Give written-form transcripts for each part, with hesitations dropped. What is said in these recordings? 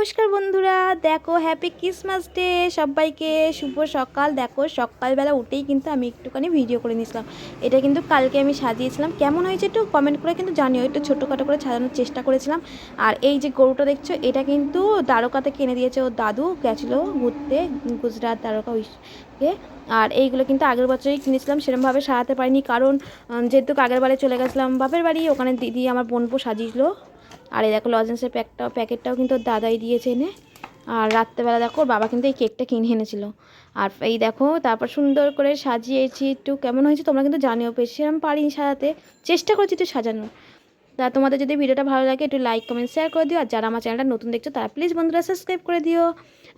নমস্কার বন্ধুরা, দেখো হ্যাপি ক্রিসমাস ডে সবাইকে। শুভ সকাল। দেখো সকালবেলা উঠেই কিন্তু আমি একটুখানি ভিডিও করে নিয়েছিলাম। এটা কিন্তু কালকে আমি সাজিয়েছিলাম, কেমন হয়েছে একটু কমেন্ট করে কিন্তু জানিও। একটু ছোটোখাটো করে সাজানোর চেষ্টা করেছিলাম। আর এই যে গরুটা দেখছো, এটা কিন্তু দ্বারকাতে কিনে দিয়েছে ওর দাদু, গেছিলো ঘুরতে গুজরাট দ্বারকা ওইকে। আর এইগুলো কিন্তু আগের বছরই কিনেছিলাম, সেরকমভাবে সাজাতে পারিনি, কারণ যেহেতু আগের বারে চলে গেছিলাম বাপের বাড়ি, ওখানে দিদি আমার বোনপো সাজিয়েছিলো। আর এই দেখো লজেন্সের প্যাকেটটাও কিন্তু দাদাই দিয়েছে এনে। আর রাত্রেবেলা দেখো বাবা কিন্তু এই কেকটা কিনে এনেছিল। আর এই দেখো তারপর সুন্দর করে সাজিয়েছি। একটু কেমন হয়েছে তোমরা কিন্তু জানিও। বেশি আমি পারিনি সাজাতে, চেষ্টা করছি একটু সাজানোর। তা তোমাদের যদি ভিডিওটা ভালো লাগে একটু লাইক কমেন্ট শেয়ার করে দিও। আর যারা আমার চ্যানেলটা নতুন দেখছো তারা প্লিজ বন্ধুরা সাবস্ক্রাইব করে দিও।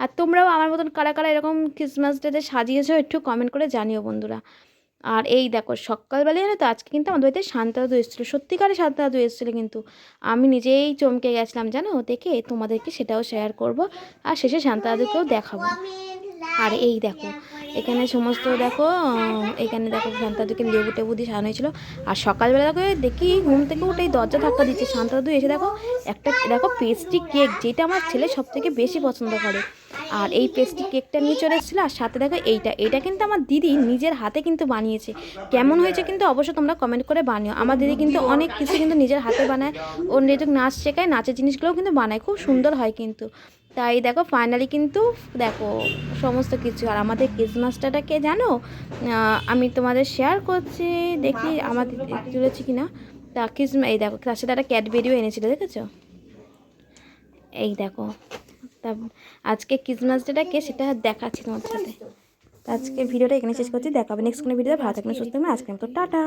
আর তোমরাও আমার মতন কারা কারা এরকম ক্রিসমাস ডেতে সাজিয়েছো একটু কমেন্ট করে জানিও বন্ধুরা। আর এই দেখো সকালবেলায় জানো তো আজকে কিন্তু আমাদের বাড়িতে শান্তা দাদু এসেছিলো, সত্যিকারে শান্তা দাদু এসেছিলো কিন্তু আমি নিজেই চমকে গেছিলাম জানো দেখে। তোমাদেরকে সেটাও শেয়ার করব, আর শেষে শান্তা দাদুকেও দেখাবো। আর এই দেখো এখানে সমস্ত দেখো, এখানে দেখো শান্তা দাদুকে লেবু টেবু দিয়ে সাজানো হয়েছিলো। আর সকালবেলা দেখো দেখি ঘুম থেকে উঠে এই দরজা ধাক্কা দিচ্ছে শান্তা দাদু এসে। দেখো একটা দেখো পেস্ট্রি কেক, যেটা আমার ছেলে সব থেকে বেশি পছন্দ করে। আর এই পেস্ট্রি কেকটা নিয়ে চলে এসেছিলো। আর সাথে দেখো এইটা কিন্তু আমার দিদি নিজের হাতে কিন্তু বানিয়েছে। কেমন হয়েছে কিন্তু অবশ্যই তোমরা কমেন্ট করে বানিও। আমার দিদি কিন্তু অনেক কিছু কিন্তু নিজের হাতে বানায়, ওর নিজের নাচ শেখায়, নাচের জিনিসগুলোও কিন্তু বানায়, খুব সুন্দর হয় কিন্তু। তাই দেখো ফাইনালি কিন্তু দেখো সমস্ত কিছু। আর আমাদের ক্রিসমাসটাকে জানো আমি তোমাদের শেয়ার করছি, দেখি আমাদের তুলেছি কিনা। তা এই দেখো তার সাথে একটা ক্যাডবেরিও এনেছিল, দেখেছো? এই দেখো তা আজকে ক্রিসমাস ডেটাকে সেটা দেখাচ্ছি তোমার সাথে। আজকে ভিডিওটা এখানে শেষ করছি, দেখাবে নেক্সট কোনো ভিডিওতে। ভালো থাকবেন, সুস্থ থাকবেন, আজকের মতো টাটা।